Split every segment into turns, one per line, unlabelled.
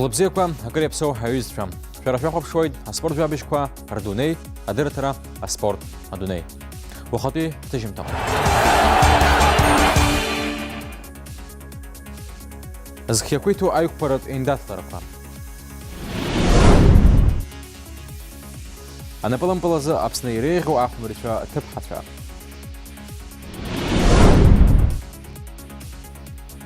Хлопзеква, Агрепсо, Хаюзча. Шарафяхов шоид, Аспорт Жабишква, Ардуней, Адертера, Аспорт, Адуней. Вахати Тежимта. Зхякуиту Айкпарат Индатларапа. أنا بلنبلزة أبسني ريغ وأحمرتها تبحثها.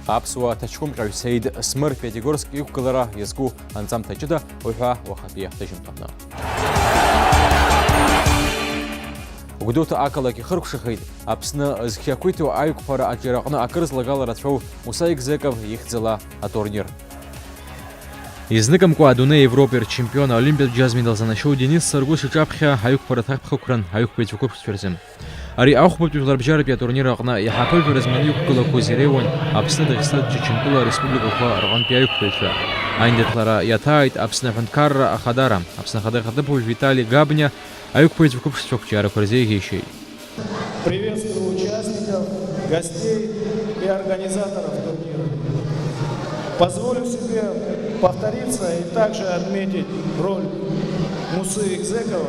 أبسوا تشكم كعسيد سمر بيتيغورسك يوكلرا يزكو أنزام تجدا ويحا وخطية تجمتنا. وقدوت أكلك خرق شخيد أبسنا زخياكويتو أيوك فرا أجراقنا أكرز لغال رتشو مسايق زيكов يخزلا التورنير. Изныкам Адуней Европер чемпиона Олимпиад джазмидал занашоу Денис Саргуш Чапхя Хаюк Паратхапхукран Хаюк Петюкуп Сверзем. Ари Ахмут Тюзларбжар Пятурнира Акна Яхапель Разманюк Кулакузиревон Абсна Дагстат Чеченкула Республика Рван Пяюк Петюа. Айндетлара Ятайт Абсна Фанкарра Ахадара Абсна Хадахадапу Виталий Габня Аюк Петюкуп Сверзем Корзеевичей.
Приветствую участников, гостей и организаторов турнира. Позволю себе повториться и также отметить роль Мусы Игзекова,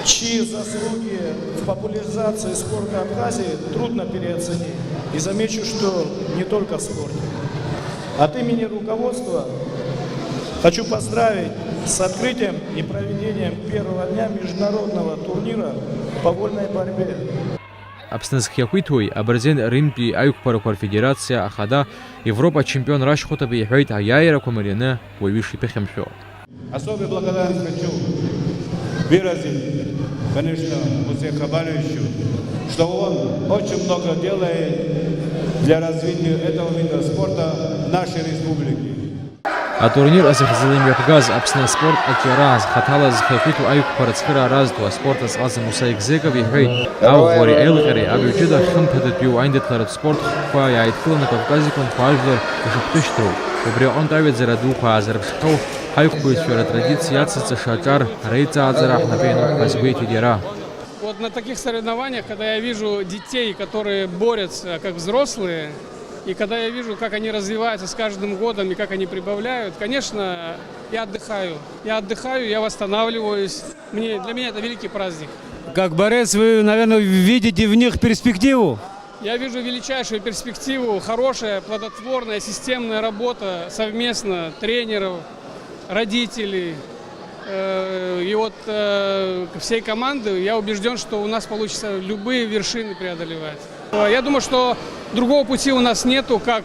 чьи заслуги в популяризации спорта Абхазии трудно переоценить. И замечу, что не только в спорте. От имени руководства хочу поздравить с открытием и проведением первого дня международного турнира по вольной борьбе.
Абсназхиакуитуи Аберзен Римпи Аюкпараквар Федерация Ахада Европа чемпион Рашхота Бейхайт Аяйра Кумарина Войвиши Пехемшо.
Особую благодарность хочу выразить, конечно, Мусе Хабаровичу, что он очень много делает для развития этого вида спорта в нашей республике.
А турнир Азахзалим Япгаз Абсна спорт Акираз Хатала Захапиту Аюк Парацхира Раздва спорта с Аза Муса Игзеков Ехей Аугори Элгери Абючида Химпадатю Айндетларат спорт Хва Яйткула на Кавказе Конфажлер Жуптыштру Убрион Давид Зарадуха Азарбшхау Аюк Пуисфера традиции Ацаца Шачар Рейца Азарах Напейну Казбейти Дира.
Вот на таких соревнованиях, когда я вижу детей, которые борются как взрослые, и когда я вижу, как они развиваются с каждым годом и как они прибавляют, конечно, я отдыхаю. Я восстанавливаюсь. Для меня это великий праздник.
Как борец, вы, наверное, видите в них перспективу?
Я вижу величайшую перспективу, хорошая, плодотворная, системная работа совместно тренеров, родителей. И вот всей команды я убежден, что у нас получится любые вершины преодолевать. Я думаю, что другого пути у нас нету, как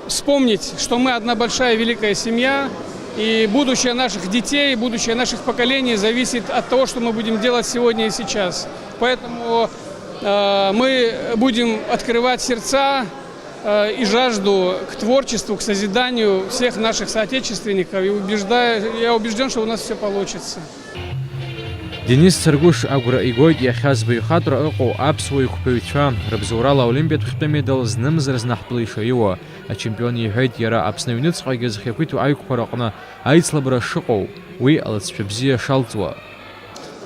вспомнить, что мы одна большая великая семья, и будущее наших детей, будущее наших поколений зависит от того, что мы будем делать сегодня и сейчас. Поэтому мы будем открывать сердца и жажду к творчеству, к созиданию всех наших соотечественников. И я убежден, что у нас все получится.
Денис Саргуш Агура Игойт Яхазбы Хатра Око Апсвой Купевича Рабзурала Олимпиад Хтамедал Знамзразнахплыша его, а чемпион Ехайт Яра Апснавинец Хагезхепиту Айк Паракна Айцлабра Шоу, Уи Алцшебзия Шалтва.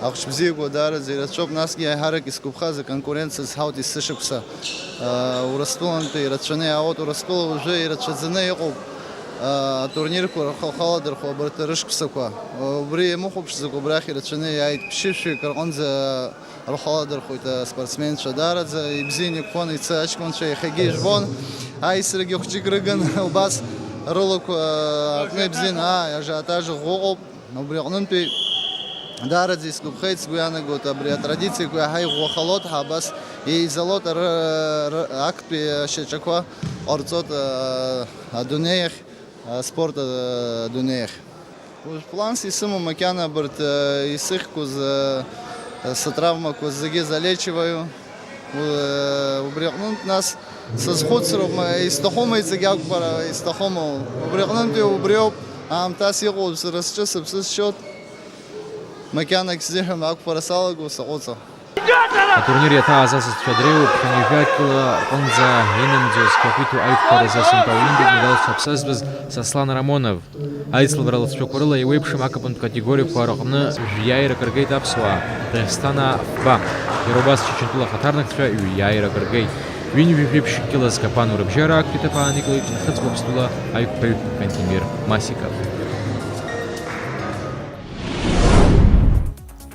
Ахшбзия Гуадара Зирачоп Наски Айхарак из Кубхаза конкуренция с Хаути Сышипса. Урастуланты Рачане Аот Урастул уже и Рачадзане Яков. Турнир Халадер Хобартарышксаква. Бри Мухубшзаку Брахи Рачане Айт Пшивши Каронза Халадер Хуйта спортсмен Шадарадза и Бзини Кон и Цачкон Шейхагиш Бон. Айсраг Йохчиграган Убас Ролок Акнебзин Ажиотаж Гогоб. Брианунпи Дарадзис Кубхейц Гуяна Гот Абри традиции Гуяхай Гохалот Хабас и Залот Акпи Шечаква Орцот Адунеях спорта Дунеях. План си само макяна бърт изсъхко за травма, ко заги залечиваю. Обряхнат нас с хуцром изтахома и загяк пара изтахома. Обряхнат обряв тази го се разчесъм с счет. Макяна ксихам ак парасала го саоца.
На турнире Тазас Федреу Пханивякла Онза Хинемдзос Капиту Айкпаразасан Олимпиад медал Сапсазбез Саслан Рамонов. Айцл брал Чокурла и Вейпшим Акапон категорию Парахна Яйра Каргейт Апсуа. Дагестана Ба. Еробас Чечентула Хатарнак и Яйра Каргейт. Ҩынҩажәеиԥш Кьылаз Капанов рыбжьара актәит аԥаан икылеит нхыҵ-уаԥстәыла аиқәԥаҩ Кантемир Масиков.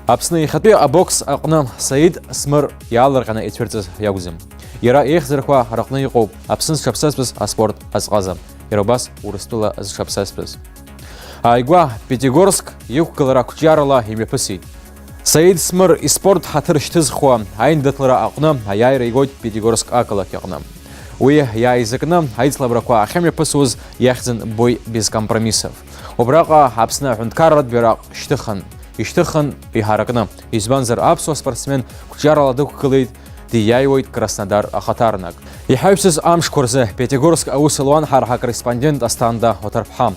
Аԥсны ихатәи абокс аҟны Саид Смыр иаалырҟьаны ицәырҵыз иакәӡам. Иара еихзырқәа раҟны иҟоуп Аԥсны зҽаԥсазтәыз аспорт азҟаза. Иара убас Урыстәыла зҽаԥсазтәыз. Ааигәа Пятигорск иқәгылара қәҿиарала имҩаԥысит. Саид Смыр испорт ҳаҭыр шьҭызхуа аиндаҭлара аҟны аиааира игоит Пятигорск ақалақь аҟны. Уи иааизакны аицлабрақәа ахьымҩаԥысуаз иахьӡын бой без компромиссов. Убраҟа Аԥсны аҳәынҭқарратә бираҟ шьҭыхан. Ишьҭыхан иҳаракны. Избанзар аԥсуа спортсмен қәҿиарала дықәгылеит, диааиуеит Краснодар ахаҭарнак. Иҳаҩсыз амшқәа рзы Пятигорск аус луан ҳара ҳакорреспондент Асҭанда Оҭарԥҳа.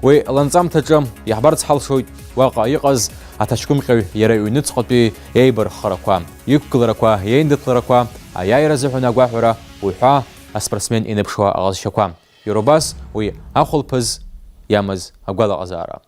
Уи ланҵамҭаҿы иаҳбарц ҳалшоит уаҟа иҟаз аҭаҷкәымҟьаҩ иара иҩныҵҟатәи еибарххарақәа, иқәгыларақәа, иеиндаҭларақәа, аиааира азыҳәан агәаҳәара, уҳәа аспортсмен иныԥшуа аҟазшьақәа. Иара убас уи ахәылԥаз иамаз агәалаҟазаара.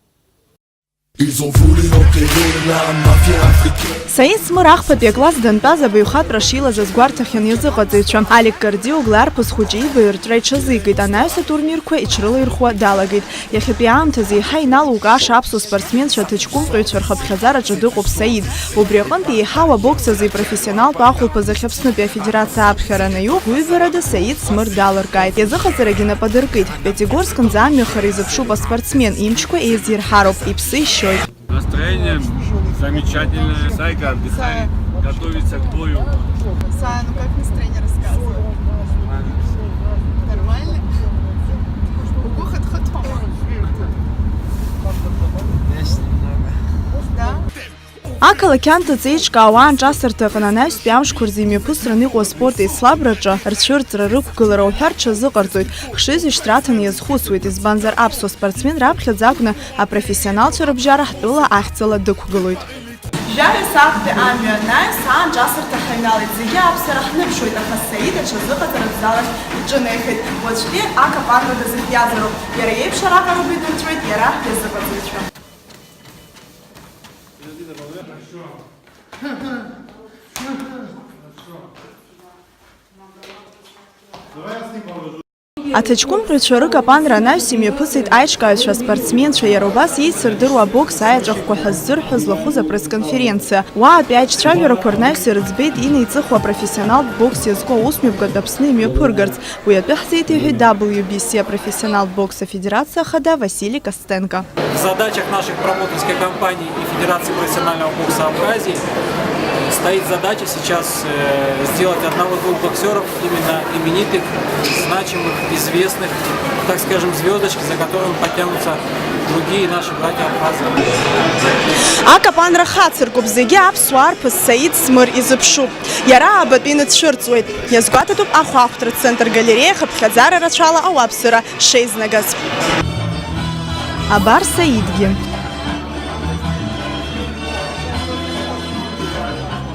Саид Смыр ахԥатәи акласс дантәаз абаҩхатәра шилаз азгәарҭахьан иазыҟаҵаҩцәа. Алик Кардио Гларԥыс хәыҷы ибаҩртәра иҽазикит. Анаҩс атурнирқәа иҽрылаирхәуа далагеит. Иахьатәи аамҭазы еиҳа иналукааша аԥсуа спортсменцәа аҭаҷкәымҟьаҩцәа рхыԥхьаӡараҿы дыҟоуп Саид. Убри аҟынтәи еиҳау абокс азы ипрофессионалтә ахәылԥаз Аԥснытәи афедерациа аԥхьара анаиух уҩбарада Саид Смыр далыркааит. Иазыҟаҵарагьы нападыркит. Пятигорскнӡа амҩахара изыԥшуп аспортсмен, имчқәа еизирҳароуп, иԥсы ишьоит.
Настроение замечательное. Сайка отдыхает, готовится к бою.
Сая, ну как настроение рассказывай? Нормально? Да? Ақалақь Анҭыҵ-еиҿкаа ауаа анҿасырҭа аҟны анаҩстәи амшқәа рзы имҩаԥысраны иҟоу аспорт еицлабраҿы рцәырҵра, рықәгылара уҳәа рҽазыҟарҵоит. Хшызи шьҭраҭаны иазхәыцуеит, избанзар аԥсуа спортсмен раԥхьаӡа акәны апрофессионалцәа рыбжьара ҳтәыла ахьӡала дықәгылоит. Жәаҩа саахтәи амҩа анаҩс аанҿасырҭа ҳаҩналеит. Зегьы аԥсара ҳныԥшуеит, аха Саид аҽазыҟаҵаратә залахь иҿынеихеит. Уаҵәтәи акапанра дазыхиазароуп. Иара иеиԥш араҟароуп идырҵәоит иара иазыҟаҵаҩцәа. Аҭаҷкәымҟьаҩцәа рыкапанра анаҩс имҩаԥысит аиҿкааҩцәа аспортсменцәа, иара убас еицырдыруа абокс аиаҵәахқәа ҳәа ззырҳәоз лахәыз апресс-конференциа. Уаатәи аиҿцәажәарақәа рнаҩс ирыӡбеит инеиҵыху апрофессионалтә бокс иазку аусмҩаԥгатә Аԥсны имҩаԥыргарц. Уи атәы ҳзеиҭеиҳәеит WBC апрофессионалтә бокс афедерациа ахада Василий Костенко.
В задачах наших промоутерской компании и Федерации профессионального бокса Абхазии стоит задача сейчас сделать одного-двух боксеров, именно именитых, значимых, известных, так скажем, звездочки, за которыми подтянутся другие наши братья Абхазы.
Акапанра хацыркуп, зегьы аԥсуа арԥыс Саид Смыр изыԥшуп. Иара абатәи ныҵшәырҵуеит. Иазгәаҭатәуп ахәаахәҭратә центр галереиа хыԥхьаӡара рацәала ауаԥсыра шеизнагаз. Абар Саидгьы.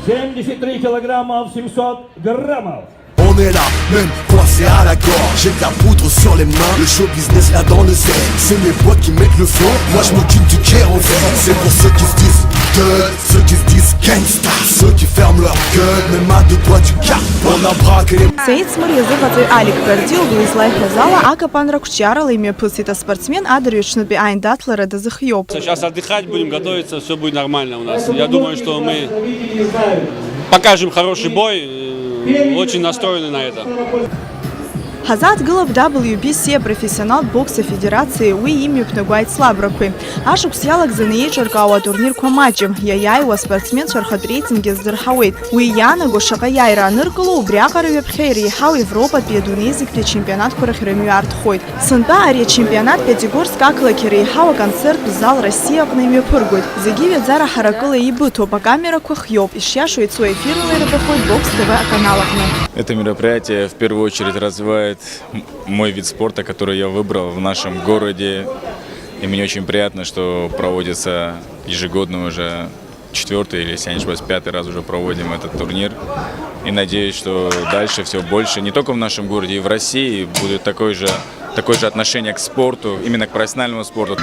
73 килограммов 700 граммов.
On est là, même coincé à la gorge. J'ai de la poudre sur les mains, le show business là dans le zèle. C'est mes boîtes qui mettent le feu, moi je m'occupe du kérosène. C'est pour ceux qui se disent thug, ceux qui se disent gangsta, ceux qui ferment leur gueule, même à deux doigts du cap. On a braqué les...
Саид Смыр иазыҟаҵаҩ Алик Кардио излаиҳәаз ала акапанра қәҿиарала имҩаԥысит. Аспортсмен адырҩаҽнытәи аиндаҭлара дазыхиоуп.
Сейчас отдыхать будем, готовиться, все будет нормально у нас. Я думаю, что мы покажем хороший бой, очень настроены на это.
Ҳазааҭгылап WBC апрофессионалтә бокс афедерациа уи имҩаԥнагоу аицлабрақәеи. Ашықәс иалагӡаны еиҿыркаауа атурнирқәа маҷым. Иаиааиуа аспортсменцәа рхатә реитинг иаздырҳауеит. Уи иаанаго шаҟа иааира аныркыло, убри аҟара ҩаԥхьа иреиҳау Европатәи адунеизиктәи ачемпионатқәа рахь рымҩа аартхоит. Сынтәа ари ачемпионат Пятигорск ақалақь иреиҳау аконцерттә зал Россиа аҟны имҩаԥыргоит. Зегьы ҩаӡара ҳаракыла еибыҭоуп, акамерақәа хиоуп. Ишиашо ицо ефирла ирбахоит Бокс ТВ аканал аҟны.
Это мероприятие в первую очередь развивает мой вид спорта, который я выбрал в нашем городе. И мне очень приятно, что проводится ежегодно уже 4-й или, если я не ошибаюсь, 5-й раз уже проводим этот турнир. И надеюсь, что дальше все больше, не только в нашем городе, и в России будет такое же отношение к спорту, именно к профессиональному спорту.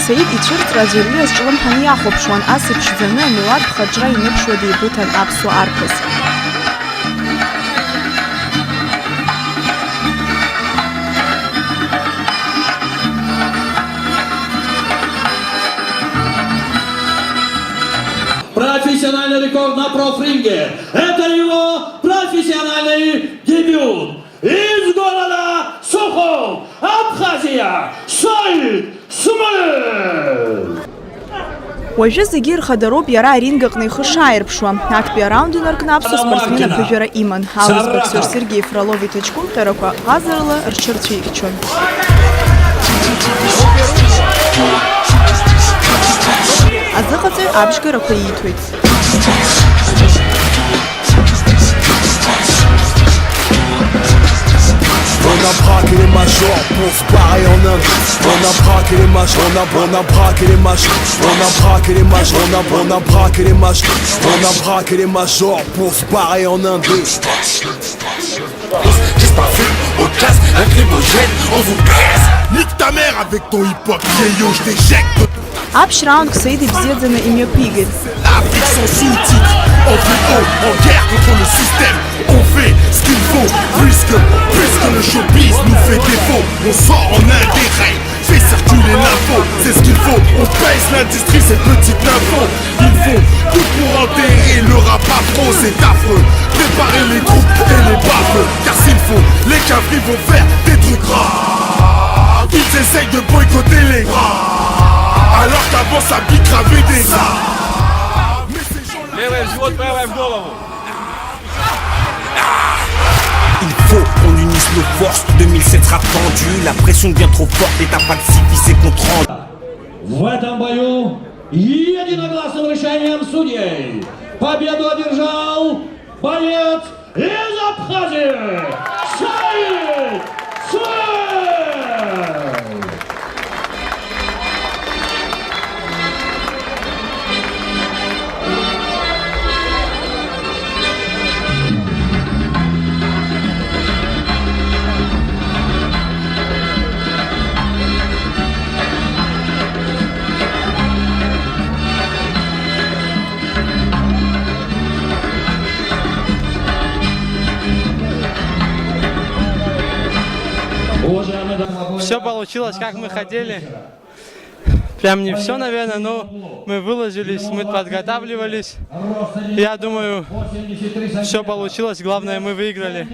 Саид иҽырҵра аӡәырҩы азҿлымҳан иахәаԥшуан, ас иԥшӡаны амилаҭ ԥхаҵәра иныԥшуа деибыҭан аԥсуа арԥыс.
профессиональный рекорд на профринге. Это его профессиональный дебют. Из города Сухов, Абхазия, Саид Смолин.
Уажәы зегьы ирхадароуп иара аринг аҟны ихы шааирԥшуа. Актәи араунд инаркнаԥсо спортсмен аԥыжәара иман. Аурыс боксер Сергей Фролов иҭаҷкәымҟьарақәа ҟазарала рҽырцәеихьчон. Азыҟаҵаҩ абжьгарақәа ииҭоит.
On a braqué les majors pour se barrer en Inde. On a braqué les majors, on a braqué les majors. On a braqué les majors, on a braqué les majors. On a braqué les majors pour se barrer en Inde. Disparu au casse, lacrymogène, on vous baisse. Nique ta mère avec ton hip-hop, vieillot, je t'éjecte.
Аԥшь раунд Ксаид ибзиаӡаны имҩаԥигеит.
L'Afrique sans sous-titres, on fait haut, en guerre contre le système. On fait ce qu'il faut, puisque le showbiz nous fait défaut. On sort en un des règles, fait circuler l'info. C'est ce qu'il faut, on pèse l'industrie, cette petite info. Il faut tout pour enterrer le rap afro, c'est affreux. Préparez les troupes et les baffes, car s'il faut, les cavries vont faire des trucs rares. Ils essayent de boycotter les gras, alors qu'avant ça bicravait des arts. Il faut qu'on unisse nos forces, 2007 sera tendu, la pression devient trop forte et t'as pas de cycle, c'est contre.
В этом бою единогласным решением судей победу одержал боец из Абхазии Саид Смолин.
Все получилось, как мы хотели. Прям не все, наверное, но мы выложились, мы подготавливались. Я думаю, все получилось, главное, мы выиграли.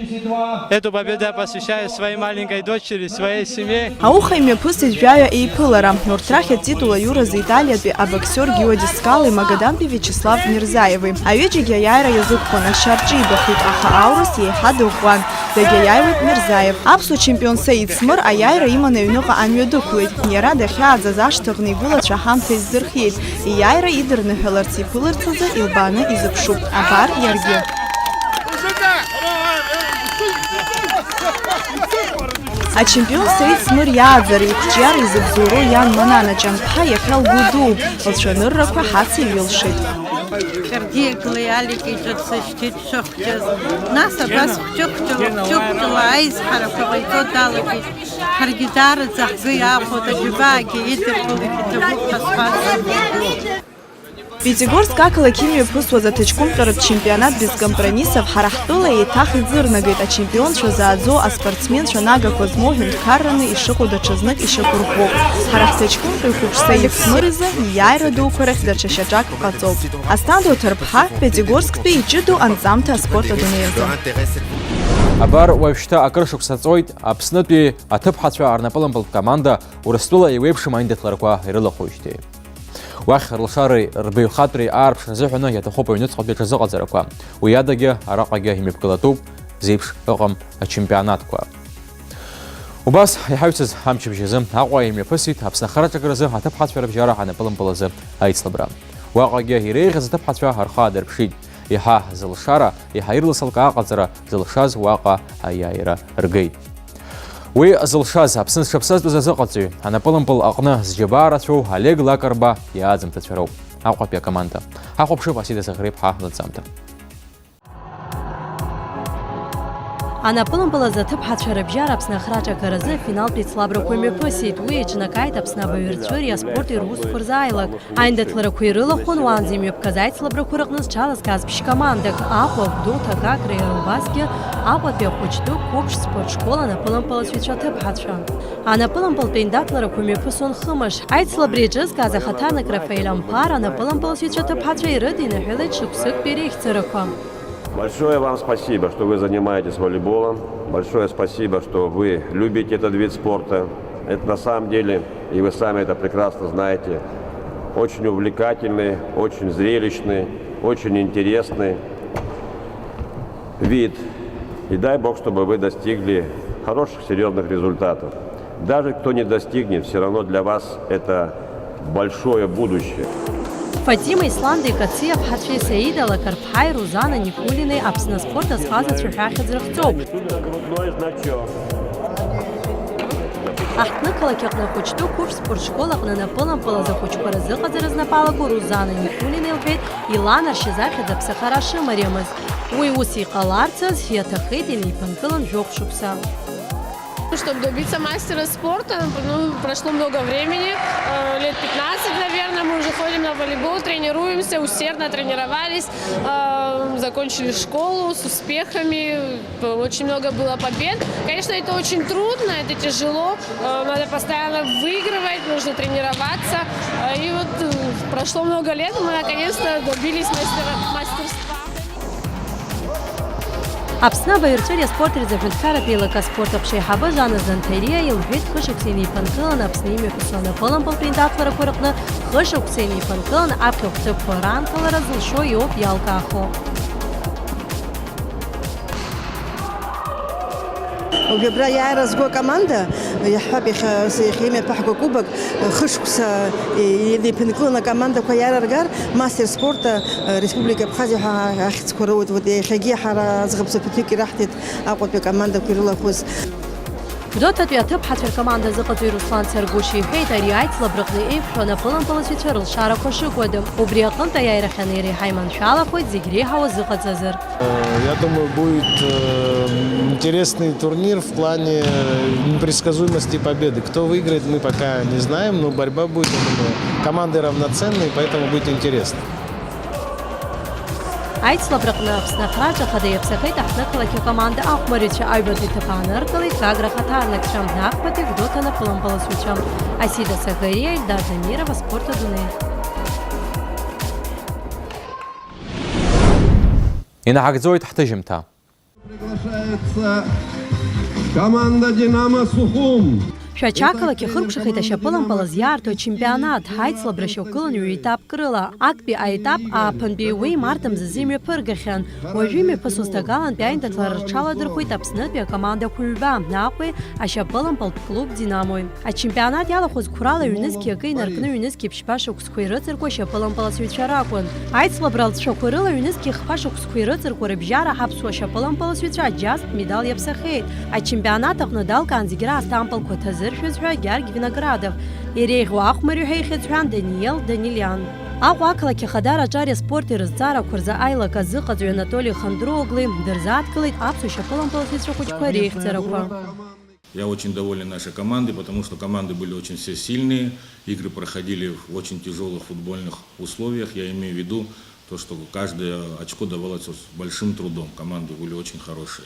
Эту победу я посвящаю своей маленькой дочери, своей семье.
Ауха имҩаԥысит жәаҩа еиԥылара. Урҭ рахь атитул аиуразы италиатәи абоксер Георги Скалеи Магадантәи Виачеслав Мирзаеви. Аҩыџьагьы аиааира иазықәԥон, ашьа рҿибахит, аха аурыс еиҳа дыӷәӷәан. Дагьиааиуеит Мирзаев. Аԥсуа чемпион Саид Смыр аиааира иманы аҩныҟа амҩа дықәлеит. Иара дахьааӡаз ашҭаҟны игәылацәа ҳамҭа иззырхиеит. Ииааира идырныҳәаларц иԥыларц азы илбааны изыԥшуп. Абар иаргьы. Ачемпион Саид Смыр иааӡара иқәҿиара изыбзоуроу иан Манана Ҷанԥҳа иахьа лгәы дууп. Лцәаныррақәа ҳаци ҩылшеит.
Кардиакла иаликиҿыц сышьҭит шыхәҷыз. Нас абас хәҷы-хәҷыла аизҳарақәа ҟаиҵо далагеит. Ҳаргьы даараӡа ҳгәы иаахәоит аџьабаагьы идыркылеит иҭабуп ҳазҳәаз. Пятигорск ақалақь имҩаԥысуаз аҭаҷкәымҟьаратә чемпионат без компромиссов ҳара ҳтәыла еиҭах иӡырнагеит ачемпионцәа зааӡо аспортсменцәа нагақәа змоу ҳәынҭқарраны ишыҟоу даҽазнык ишьақәырӷәӷәоуп. Ҳара ҳҭаҷкәымҟьаҩ хәыҷ Саид Смыр изы ииааира дуқәа рахь даҽа шьаҿак ҟаҵоуп. Асҭанда Оҭарԥҳа, Пятигорсктәи иҷыдоу анҵамҭа аспорт адунеи азы.
Абар уажәшьҭа акыр шықәса ҵуеит Аԥснытәи аҭыԥҳацәа арнапылампылтә команда Урыстәыла еиуеиԥшым аиндаҭларақәа ирылахәыжьҭеи. Уахь рылшареи рбаҩхатәреи аарԥшра азыҳәаны иаҭахуп аҩнуҵҟатәи аҽазыҟаҵарақәа. Уи адагьы араҟагьы имҩаԥгылатәуп зеиԥш ыҟам ачемпионатқәа. Убас иҳаҩцыз амчыбжь азы Аҟәа имҩаԥысит Аԥсны ахараҿакразы аҭыԥҳацәа рыбжьара ҳанапылампыл азы аицлабра. Уаҟагьы иреиӷьыз аҭыԥҳацәа ҳархаа дырԥшит. Иаҳа зылшара, иаҳа ирласылкаа аҟаҵара зылшаз уаҟа аиааира ргеит. Уи зылшаз Аԥсны зҽаԥсазтәыз азыҟаҵаҩ анапылампыл аҟны зџьабаа рацәоу Олег Лакарба иааӡамҭацәароуп. Аҟәатәи акоманда. Ҳахәаԥшып Асида Заӷреиԥҳа лыҵамҭа.
Анапылымпылы зыҭыԥ ҳацәарабжьара Аԥсны ахраҿагаразы финалтә ицлабрақәа мҩаԥысит. Уи иаҿнакааит Аԥсны абаҩрацәеи аспорти русқәа рзааилак. Аиндаҭларақәа ирылахәын уаанӡа имҩаԥгаз аицлабрақәа рыҟны зҽалазкааз ԥшь-командак. Аҟәа, Гәдоу, Ҭакакра, иара убасгьы Аҟәатәи ахәыҷтәы қәыԥш спортшкол анапылымпылацәацәа аҭыԥҳацәа. Анапылымпылтәи аиндаҭларақәа мҩаԥысуан хымаш. Аицлабра иаҿызкааз ахаҭарнак Рафаель Амԥар анапылымпылацәацәа аҭыԥҳацәа ирыдинаҳәылеит шықәсыктәи реихьӡарақәа.
Большое вам спасибо, что вы занимаетесь волейболом. Большое спасибо, что вы любите этот вид спорта. Это на самом деле, и вы сами это прекрасно знаете, очень увлекательный, очень зрелищный, очень интересный вид. И дай Бог, чтобы вы достигли хороших, серьезных результатов. Даже кто не достигнет, все равно для вас это большое будущее.
Фатима Исландеи Кациа ԥҳацәеи Саида Лакарԥҳаи Рузана Никулинеи Аԥсны аспорт азҟазацәа ҳәахьыӡ рыхҵоуп. Аҳҭнықалақь аҟны ахәыҷтәы қәыԥш спортшкол аҟны анапылымпылаз ахәыҷқәа разыҟаҵара знапалақәо Рузана Никулина илҳәеит иланаршьаз ахьӡ аԥсахара шымариамыз. Уи ус иҟаларцаз иаҭахеит инеиԥынкылан жәохә шықәса.
Чтобы добиться мастера спорта, прошло много времени, лет 15, наверное, мы уже ходим на волейбол, тренируемся, усердно тренировались, закончили школу с успехами, очень много было побед. Конечно, это очень трудно, это тяжело, надо постоянно выигрывать, нужно тренироваться. И вот прошло много лет, мы наконец-то добились мастерства.
Аԥсны абаҩрацәеи аспорти рзаҳәынҭқарратә еилакка аспорт аԥшеиҳабы Жана Занҭариа илҳәеит хышықәса инеиԥынкылан Аԥсны имҩаԥысуа анапылымпылтәи аиндаҭларақәа рыҟны хышықәса инеиԥынкылан аԥхьа хәҭыԥқәа раанкылара зылшо иоуп иалкаахо.
Убри иааиразго акоманда иаҳҳәап иахьа имҩаԥаҳго кубок хышықәса инеиԥынкылан акомандақәа иаарыргар мастер спорта республика Абхазиа ҳәа ахьӡқәа роуит. Иахьагьы ҳара ӡӷаб-ҵатәык ираҳҭеит Аҟәатәи акомандақәа ирылахәыз.
Гәдоуҭатәи аҭыԥҳацәа ркоманда зыҟаҵои Руслан Саргәышьа иҳәеит ари аицлабраҟны еиқәшәо анапылымпылацәацәа рылшарақәа шыкәадам. Убри аҟнытә аиааирахьаны иреиҳа иманшәалахоит зегь реиҳауа зыҟаҵазар.
Я думаю, будет интересный турнир в плане непредсказуемости победы. Кто выиграет, мы пока не знаем, но борьба будет, я думаю, команды равноценные, поэтому будет интересно.
Аицлабраҟны Аԥсны ахраҿахада иаԥсахеит аҳҭнықалақь акоманда ахәмарицәа аҩбатәи иҭыԥ ааныркылеит Гагра ахаҭарнакцәа, Нақәбатәи Гәдоуҭа анапылымпылацәацәа. Асида Сагариа, Ельдар Замирова, Спорт Адунеи.
Инаҳагӡоит ҳҭыжьымҭа.
Команда «Динамо» Сухум.
Шәачақалақь ихыркәшахеит ашьапылампылаз иаарту ачемпионат ҳаицлабра шьақәгылан ҩ-етапк рыла. Актәи аетап ааԥынтәи уи март мзазы имҩаԥыргахьан. Уажәы имҩаԥысуаз ҭагалантәи аиндаҭлара рҽаладырхәит Аԥснытәи акомандақәа ҩба, Наҟәеи ашьапылампылтә клуб Динамои. Ачемпионат иалахәыз қәрала ҩнызқьи акы инаркны ҩнызқьи ԥшьба шықәсқәа ирыҵыркуа ашьапылампылацәацәа ракәын. Аицлабра алҵшәақәа рыла ҩнызқьи хԥа шықәсқәа ирыҵыркуа рыбжьара ҳаԥсуа ашьапылампылацәацәа аџьазтә медал иаԥсахеит. Ачемпионат аҟны далкаан зегьы раасҭампылқәа ҭазыршәыз Георги Виноградов. Иреиӷьу ахәмари ҳәа ихьыӡҳәан Даниел Данилиан. Аҟәа ақалақь ахадара аҿари аспорти рызҵаарақәа рзы аилак азыҟаҵаҩ Анатолий Хандроогли дырзааҭгылеит аԥсуа шьапылампылацәацәа хәыҷқәа реихьӡарақәа.
Я очень доволен нашей командой, потому что команды были очень все сильные, игры проходили в очень тяжелых футбольных условиях. Я имею в виду то, что каждое очко давалось с большим трудом. Команды были очень хорошие.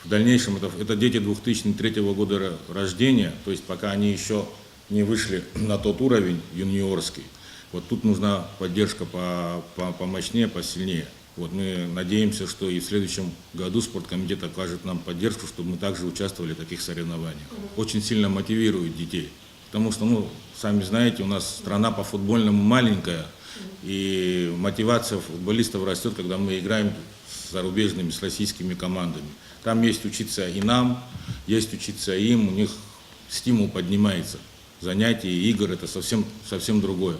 В дальнейшем это дети 2003 года рождения, то есть пока они еще не вышли на тот уровень юниорский. Вот тут нужна поддержка помощнее, посильнее. Вот мы надеемся, что и в следующем году спорткомитет окажет нам поддержку, чтобы мы также участвовали в таких соревнованиях. Очень сильно мотивирует детей, потому что, сами знаете, у нас страна по футбольному маленькая, и мотивация футболистов растет, когда мы играем с зарубежными, с российскими командами. Там есть учиться и нам, есть учиться им, у них стимул поднимается. Занятия, игр – это совсем другое.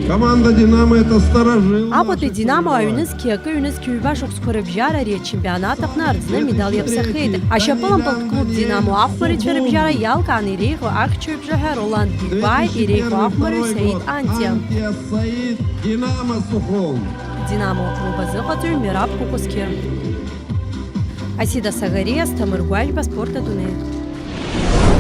Команда «Динамо» – это старожил.
Аҟәатәи Динамо аҩнызқьи акы ҩнызқьи ҩба шықәсқәа рыбжьара ари ачемпионат аҟны арӡны медал иаԥсахеит. Ашьапылампылтә клуб Динамо ахәмарицәа рыбжьара иалкаан иреиӷьу ахьчаҩбжаҳәа Роланд Бигбаи, иреиӷьу ахәмариҩ Саид Антиа.
«Динамо» Сухум.
Динамо клуб азыҟаҵаҩ Мираб Кукускер. Асида Сагариас, Тамыр Гуажба, Спорт Адунеи.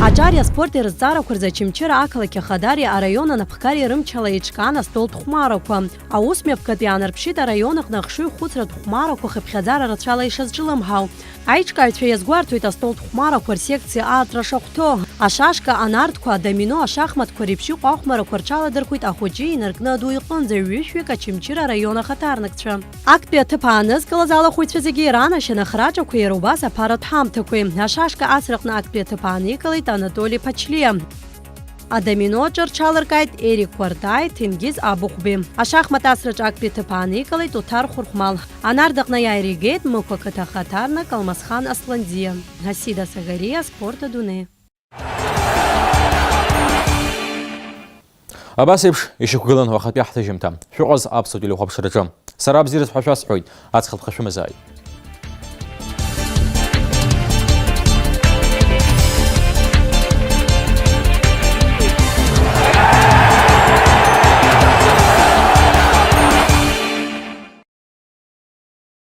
Аҷария спорти рызҵаарақәа рзы Очамчыра ақалақь Ахадари араион анапхгари рымчала еиҿкаан астол тхәмарақәа. Аус мҩаԥгатәи иаанарԥшит араион аҟны ахшыҩ хәыцратә хәмарақәа хыԥхьаӡара рацәала ишазҿлымҳау. Аиҿкааҩцәа иазгәарҭоит астол тхәмарақәа рсекциа аатра шахәҭоу. Ашашка, анарҭқәа, адомино, ашахматқәа реиԥш иҟоу ахәмарақәа рҽаладырхәит ахәыҷы инаркны аду иҟынӡа ҩышәҩык Очамчыра араион ахаҭарнакцәа. Актәи аҭыԥ аанызкылаз алахәыҩцәа зегьы иранашьан ахраҿақәа иара убас аԥаратә ҳамҭақәеи. Ашашка ацраҟны актәи аҭыԥ ааникылеит Анатолий Пачлиа. Адомино рҽалыркааит Ерик Кәардаи, Ҭенгиз Абыхәби. Ашахмат ацраҿы актәи аҭыԥ ааникылеит Оҭар Хәырхәмал. Анардаҟны иааиригеит Мықә ақыҭа ахаҭарнак Алмасхан Асландиа. Асида Сагариа, Спорт Адунеи.
Абас еиԥш ишьақәгылан уахатәи ҳҭыжьымҭа. Шәыҟаз аԥсуа телехәаԥшраҿы. Сара бзиа рыцҳашәа сҳәоит. Аҵх ԥхашәымазааит.